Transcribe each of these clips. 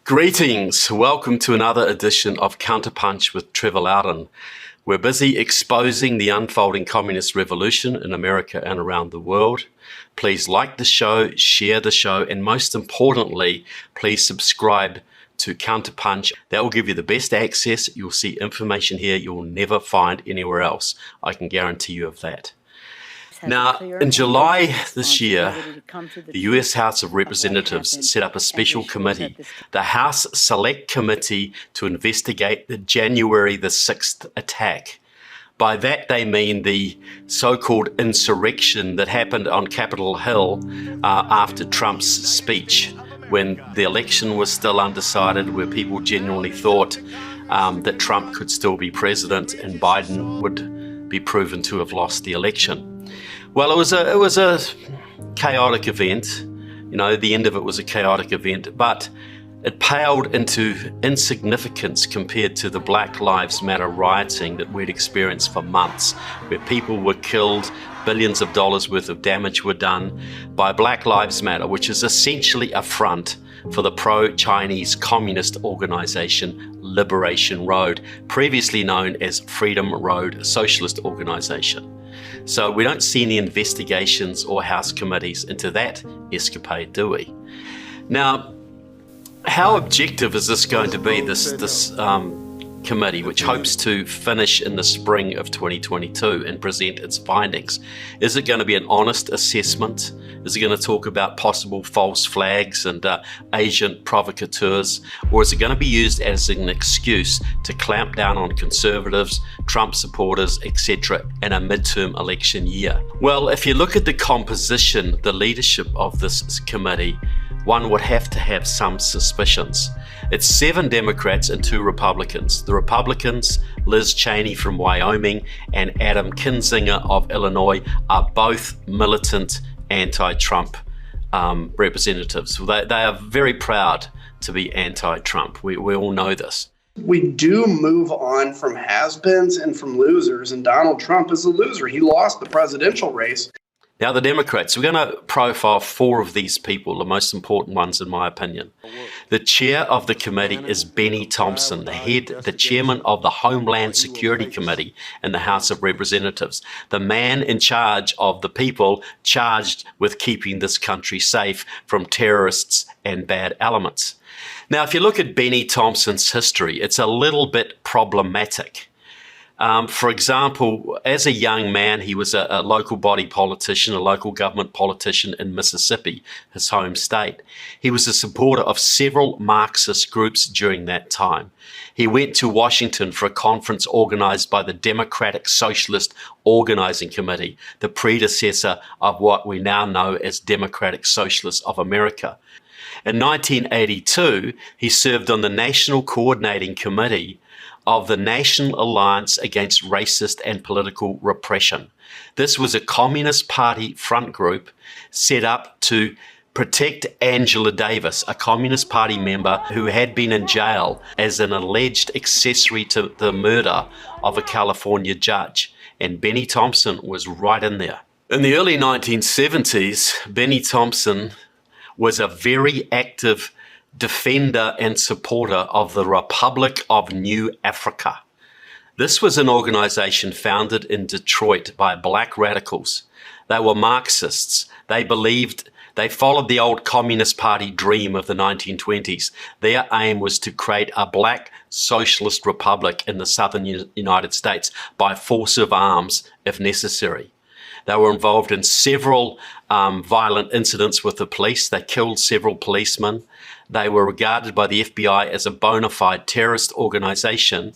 Greetings, welcome to another edition of Counterpunch with Trevor Loudon. We're busy exposing the unfolding communist revolution in America and around the world. Please like the show, share the show, and most importantly, please subscribe to Counterpunch. That will give you the best access. You'll see information here you'll never find anywhere else. I can guarantee you of that. Now, in July this year, the US House of Representatives set up a special committee, the House Select Committee, to investigate the January the 6th attack. By that they mean the so-called insurrection that happened on Capitol Hill after Trump's speech, when the election was still undecided, where people genuinely thought that Trump could still be president and Biden would be proven to have lost the election. Well, it was a chaotic event. You know, the end of it was a chaotic event, but it paled into insignificance compared to the Black Lives Matter rioting that we'd experienced for months, where people were killed, billions of dollars worth of damage were done by Black Lives Matter, which is essentially a front for the pro-Chinese communist organization Liberation Road, previously known as Freedom Road Socialist Organization. So we don't see any investigations or House committees into that escapade, do we? Now, how objective is this going to be, this committee, which hopes to finish in the spring of 2022 and present its findings? Is it going to be an honest assessment? Is it going to talk about possible false flags and agent provocateurs? Or is it going to be used as an excuse to clamp down on conservatives, Trump supporters, etc. in a midterm election year? Well, if you look at the composition, the leadership of this committee, one would have to have some suspicions. It's 7 Democrats and 2 Republicans. The Republicans, Liz Cheney from Wyoming and Adam Kinzinger of Illinois, are both militant anti-Trump representatives. They are very proud to be anti-Trump. We all know this. We do move on from has-beens and from losers, and Donald Trump is a loser. He lost the presidential race. Now, the Democrats, we're going to profile 4 of these people, the most important ones in my opinion. The chair of the committee is Benny Thompson, the chairman of the Homeland Security Committee in the House of Representatives, the man in charge of the people charged with keeping this country safe from terrorists and bad elements. Now, if you look at Benny Thompson's history, it's a little bit problematic. For example, as a young man, he was a local body politician, a local government politician in Mississippi, his home state. He was a supporter of several Marxist groups during that time. He went to Washington for a conference organized by the Democratic Socialist Organizing Committee, the predecessor of what we now know as Democratic Socialists of America. In 1982, he served on the National Coordinating Committee of the National Alliance Against Racist and Political Repression. This was a Communist Party front group set up to protect Angela Davis, a Communist Party member who had been in jail as an alleged accessory to the murder of a California judge. And Benny Thompson was right in there. In the early 1970s, Benny Thompson was a very active defender and supporter of the Republic of New Africa. This was an organization founded in Detroit by black radicals. They were Marxists. They followed the old Communist Party dream of the 1920s. Their aim was to create a black socialist republic in the southern United States by force of arms if necessary. They were involved in several violent incidents with the police. They killed several policemen. They were regarded by the FBI as a bona fide terrorist organization,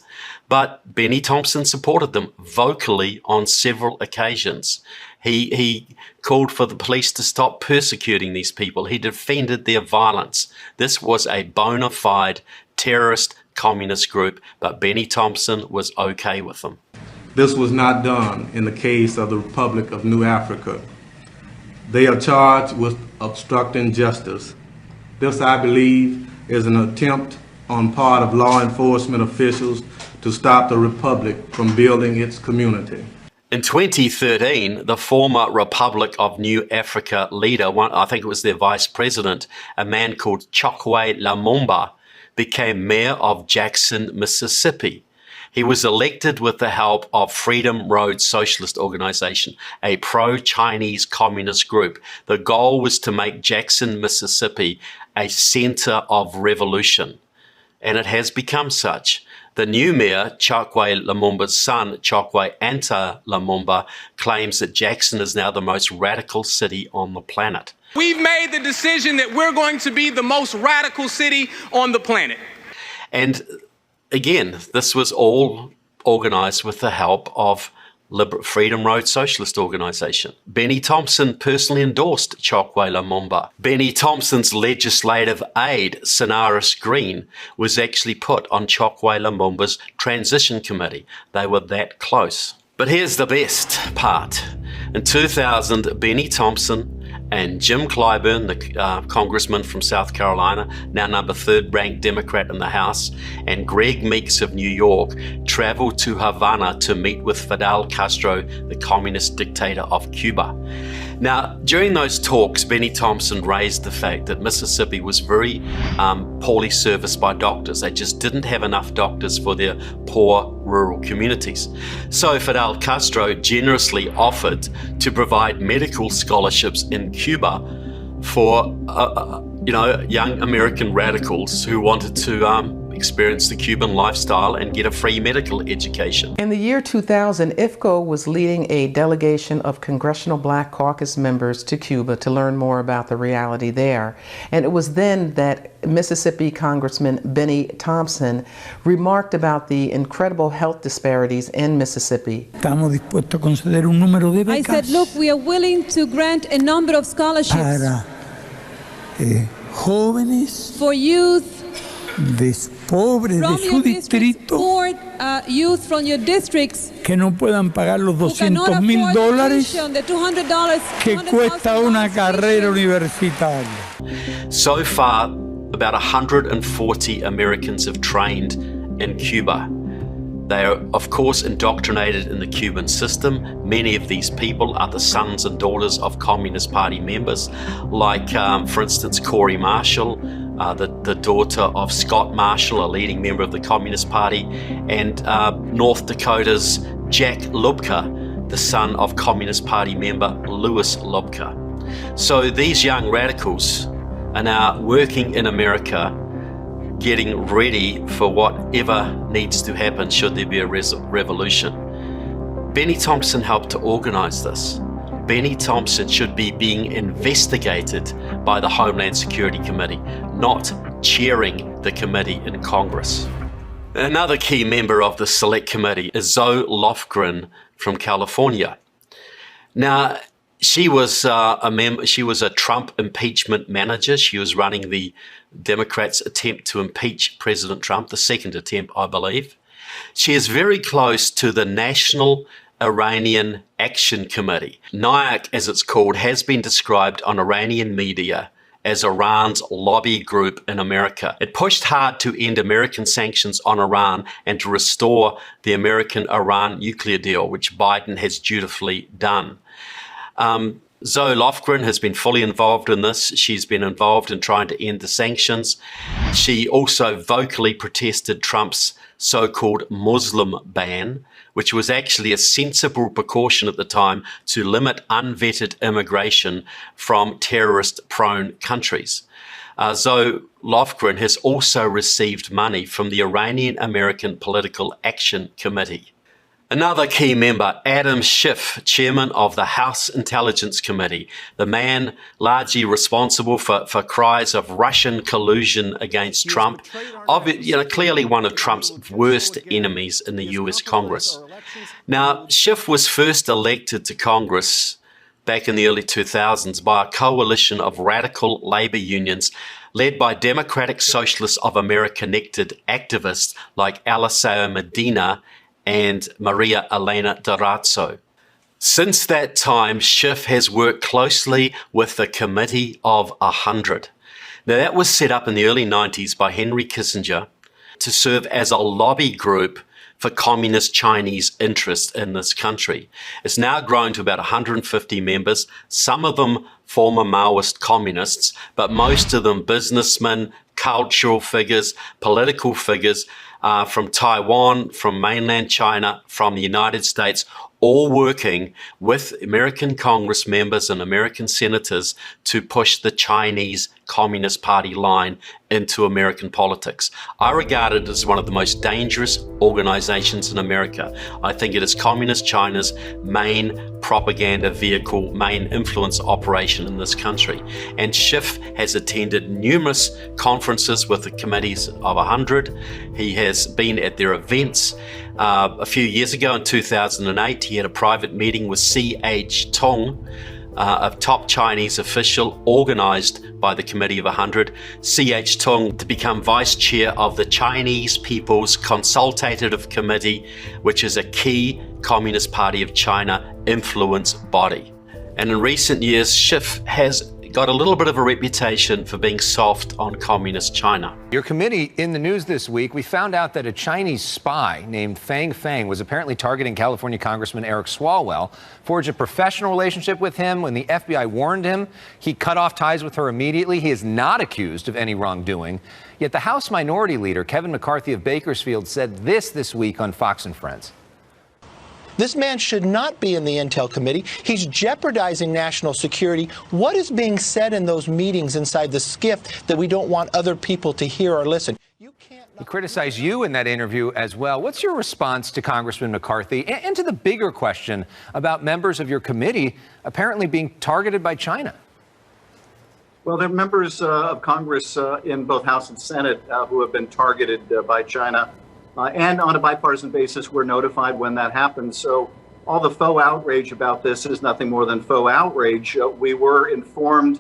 but Benny Thompson supported them vocally on several occasions. He called for the police to stop persecuting these people. He defended their violence. This was a bona fide terrorist communist group, but Benny Thompson was okay with them. This was not done in the case of the Republic of New Africa. They are charged with obstructing justice. This, I believe, is an attempt on part of law enforcement officials to stop the Republic from building its community. In 2013, the former Republic of New Africa leader, I think it was their vice president, a man called Chokwe Lumumba, became mayor of Jackson, Mississippi. He was elected with the help of Freedom Road Socialist Organization, a pro-Chinese communist group. The goal was to make Jackson, Mississippi, a center of revolution, and it has become such. The new mayor, Chokwe Lumumba's son, Chokwe Anta Lumumba, claims that Jackson is now the most radical city on the planet. We've made the decision that we're going to be the most radical city on the planet. And again, this was all organized with the help of Freedom Road Socialist Organization. Benny Thompson personally endorsed Chokwe Lumumba. Benny Thompson's legislative aide, Sonaris Green, was actually put on Chokwe Lumumba's transition committee. They were that close. But here's the best part. In 2000, Benny Thompson and Jim Clyburn, the congressman from South Carolina, now number 3rd ranked Democrat in the House, and Greg Meeks of New York traveled to Havana to meet with Fidel Castro, the communist dictator of Cuba. Now, during those talks, Benny Thompson raised the fact that Mississippi was very poorly serviced by doctors. They just didn't have enough doctors for their poor rural communities. So Fidel Castro generously offered to provide medical scholarships in Cuba for young American radicals who wanted to experience the Cuban lifestyle and get a free medical education. In the year 2000, IFCO was leading a delegation of Congressional Black Caucus members to Cuba to learn more about the reality there. And it was then that Mississippi Congressman Benny Thompson remarked about the incredible health disparities in Mississippi. Estamos dispuestos a conceder un número de becas. I said, look, we are willing to grant a number of scholarships para jóvenes for youth pobres de from su your districts, distrito for youth from your districts que no puedan pagar los who cannot afford $200,000 the $200 que cuesta una carrera universitaria. So far, about 140 Americans have trained in Cuba. They are, of course, indoctrinated in the Cuban system. Many of these people are the sons and daughters of Communist Party members, like, for instance, Corey Marshall, the daughter of Scott Marshall, a leading member of the Communist Party, and North Dakota's Jack Lubka, the son of Communist Party member Louis Lubka. So these young radicals are now working in America, getting ready for whatever needs to happen should there be a revolution. Benny Thompson helped to organize this. Benny Thompson should be being investigated by the Homeland Security Committee, not chairing the committee in Congress. Another key member of the Select Committee is Zoe Lofgren from California. Now, she was a Trump impeachment manager. She was running the Democrats' attempt to impeach President Trump, the second attempt, I believe. She is very close to the National Iranian Action Committee. NIAC, as it's called, has been described on Iranian media as Iran's lobby group in America. It pushed hard to end American sanctions on Iran and to restore the American-Iran nuclear deal, which Biden has dutifully done. Zoe Lofgren has been fully involved in this. She's been involved in trying to end the sanctions. She also vocally protested Trump's so-called Muslim ban, which was actually a sensible precaution at the time to limit unvetted immigration from terrorist-prone countries. Zoe Lofgren has also received money from the Iranian-American Political Action Committee. Another key member, Adam Schiff, chairman of the House Intelligence Committee, the man largely responsible for cries of Russian collusion against Trump, clearly one of Trump's worst enemies in the US Congress. Now, Schiff was first elected to Congress back in the early 2000s by a coalition of radical labor unions led by Democratic Socialists of America-connected activists like Eliseo Medina and Maria Elena Durazzo. Since that time, Schiff has worked closely with the Committee of 100. Now, that was set up in the early 90s by Henry Kissinger to serve as a lobby group for communist Chinese interests in this country. It's now grown to about 150 members, some of them former Maoist communists, but most of them businessmen, cultural figures, political figures from Taiwan, from mainland China, from the United States, all working with American Congress members and American senators to push the Chinese Communist Party line into American politics. I regard it as one of the most dangerous organizations in America. I think it is Communist China's main propaganda vehicle, main influence operation in this country. And Schiff has attended numerous conferences with the committees of 100. He has been at their events. A few years ago in 2008, he had a private meeting with C.H. Tung, a top Chinese official organized by the Committee of 100, C.H. Tung, to become vice chair of the Chinese People's Consultative Committee, which is a key Communist Party of China influence body. And in recent years, Schiff has got a little bit of a reputation for being soft on communist China. Your committee in the news this week, we found out that a Chinese spy named Fang Fang was apparently targeting California Congressman Eric Swalwell, forged a professional relationship with him. When the FBI warned him, he cut off ties with her immediately. He is not accused of any wrongdoing. Yet the House Minority Leader, Kevin McCarthy of Bakersfield, said this week on Fox and Friends. This man should not be in the Intel Committee. He's jeopardizing national security. What is being said in those meetings inside the SCIF that we don't want other people to hear or listen? He criticized you in that interview as well. What's your response to Congressman McCarthy and to the bigger question about members of your committee apparently being targeted by China? Well, there are members of Congress in both House and Senate who have been targeted by China. And on a bipartisan basis, we're notified when that happens. So all the faux outrage about this is nothing more than faux outrage. We were informed,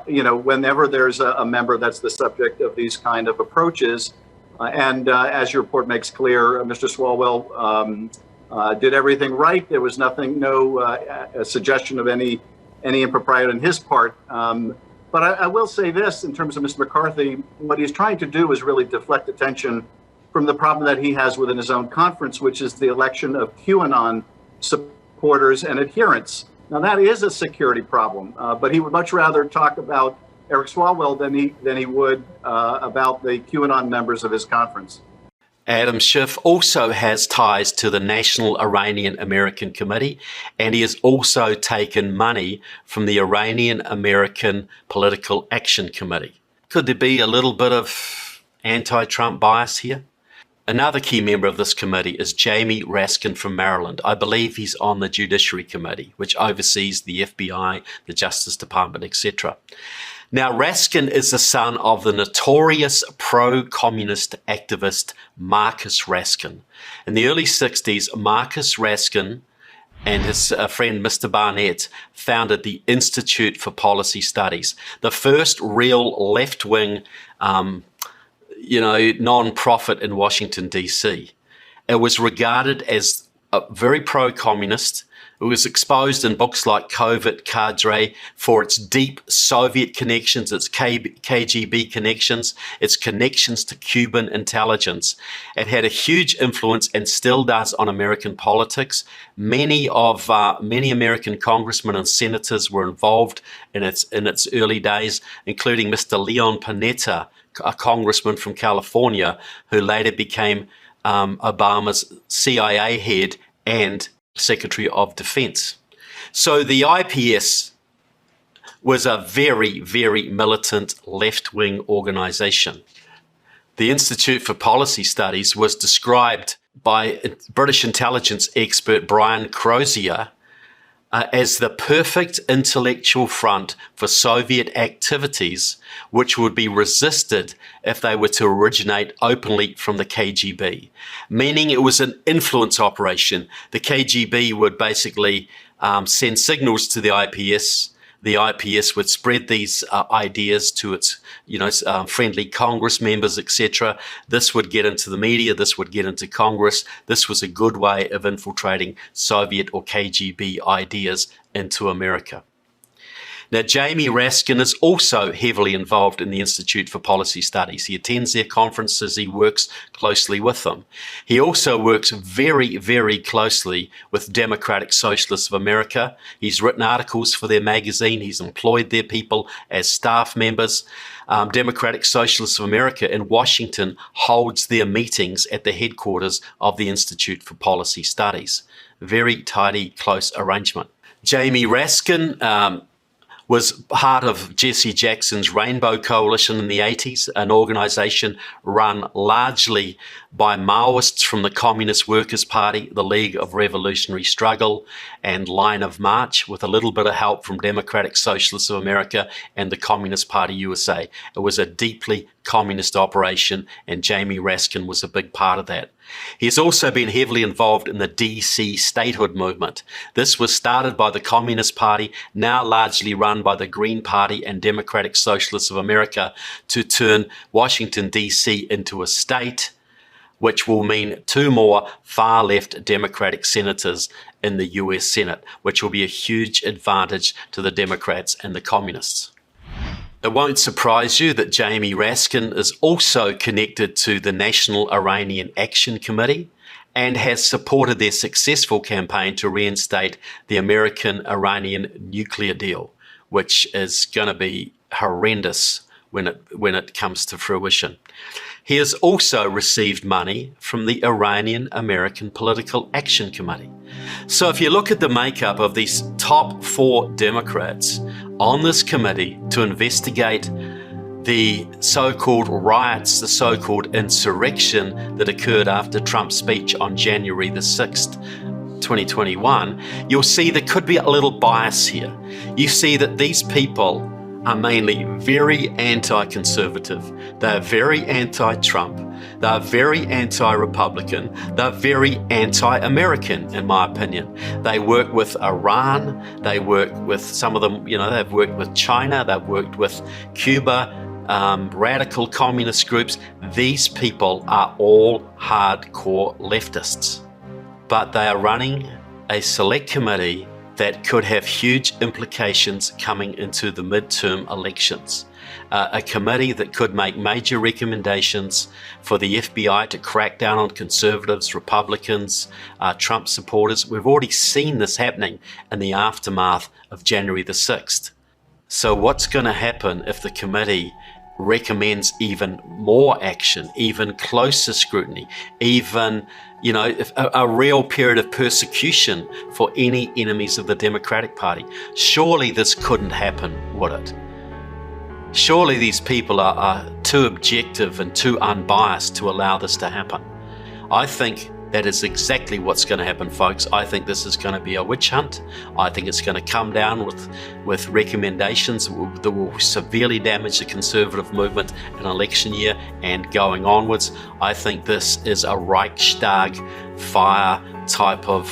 whenever there's a member that's the subject of these kind of approaches. And as your report makes clear, Mr. Swalwell did everything right. There was no suggestion of any impropriety on his part. But I will say this in terms of Mr. McCarthy, what he's trying to do is really deflect attention from the problem that he has within his own conference, which is the election of QAnon supporters and adherents. Now, that is a security problem, but he would much rather talk about Eric Swalwell than he would about the QAnon members of his conference. Adam Schiff also has ties to the National Iranian American Committee, and he has also taken money from the Iranian American Political Action Committee. Could there be a little bit of anti-Trump bias here? Another key member of this committee is Jamie Raskin from Maryland. I believe he's on the Judiciary Committee, which oversees the FBI, the Justice Department, etc. Now, Raskin is the son of the notorious pro-communist activist Marcus Raskin. In the early 60s, Marcus Raskin and his friend Mr. Barnett founded the Institute for Policy Studies, the first real left-wing non-profit in Washington, D.C. It was regarded as very pro-communist. It was exposed in books like Covert Cadre for its deep Soviet connections, its KGB connections, its connections to Cuban intelligence. It had a huge influence and still does on American politics. Many American congressmen and senators were involved in its early days, including Mr. Leon Panetta, a congressman from California, who later became Obama's CIA head and Secretary of Defense. So the IPS was a very, very militant left-wing organization. The Institute for Policy Studies was described by British intelligence expert Brian Crozier as the perfect intellectual front for Soviet activities, which would be resisted if they were to originate openly from the KGB, meaning it was an influence operation. The KGB would basically send signals to the IPS. The IPS would spread these ideas to its, friendly Congress members, etc. This would get into the media. This would get into Congress. This was a good way of infiltrating Soviet or KGB ideas into America. Now, Jamie Raskin is also heavily involved in the Institute for Policy Studies. He attends their conferences. He works closely with them. He also works very, very closely with Democratic Socialists of America. He's written articles for their magazine. He's employed their people as staff members. Democratic Socialists of America in Washington holds their meetings at the headquarters of the Institute for Policy Studies. Very tidy, close arrangement. Jamie Raskin was part of Jesse Jackson's Rainbow Coalition in the 80s, an organization run largely by Maoists from the Communist Workers' Party, the League of Revolutionary Struggle, and Line of March, with a little bit of help from Democratic Socialists of America and the Communist Party USA. It was a deeply communist operation, and Jamie Raskin was a big part of that. He has also been heavily involved in the DC statehood movement. This was started by the Communist Party, now largely run by the Green Party and Democratic Socialists of America, to turn Washington, DC into a state, which will mean 2 more far-left Democratic senators in the US Senate, which will be a huge advantage to the Democrats and the Communists. It won't surprise you that Jamie Raskin is also connected to the National Iranian Action Committee and has supported their successful campaign to reinstate the American-Iranian nuclear deal, which is going to be horrendous when it comes to fruition. He has also received money from the Iranian-American Political Action Committee. So if you look at the makeup of these top 4 Democrats on this committee to investigate the so-called riots, the so-called insurrection that occurred after Trump's speech on January the 6th, 2021, you'll see there could be a little bias here. You see that these people are mainly very anti-conservative. They're very anti-Trump. They're very anti-Republican. They're very anti-American, in my opinion. They work with Iran. They work with some of them, they've worked with China. They've worked with Cuba, radical communist groups. These people are all hardcore leftists. But they are running a select committee that could have huge implications coming into the midterm elections. A committee that could make major recommendations for the FBI to crack down on conservatives, Republicans, Trump supporters. We've already seen this happening in the aftermath of January the 6th. So what's going to happen if the committee recommends even more action, even closer scrutiny, even a real period of persecution for any enemies of the Democratic Party? Surely this couldn't happen, would it? Surely these people are too objective and too unbiased to allow this to happen. I think that is exactly what's going to happen, folks. I think this is going to be a witch hunt. I think it's going to come down with recommendations that will severely damage the conservative movement in election year and going onwards. I think this is a Reichstag fire type of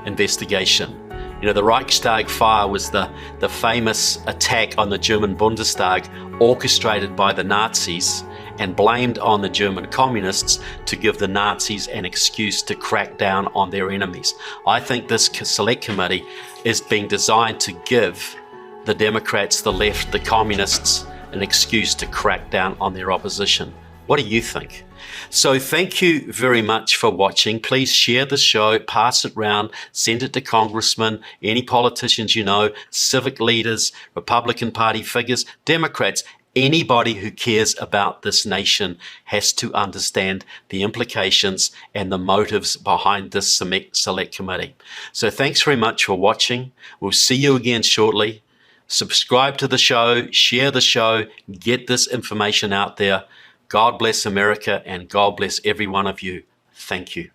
investigation. The Reichstag fire was the famous attack on the German Bundestag orchestrated by the Nazis and blamed on the German communists to give the Nazis an excuse to crack down on their enemies. I think this select committee is being designed to give the Democrats, the left, the communists an excuse to crack down on their opposition. What do you think? So thank you very much for watching. Please share the show, pass it around, send it to congressmen, any politicians you know, civic leaders, Republican Party figures, Democrats. Anybody who cares about this nation has to understand the implications and the motives behind this select committee. So thanks very much for watching. We'll see you again shortly. Subscribe to the show, share the show, get this information out there. God bless America and God bless every one of you. Thank you.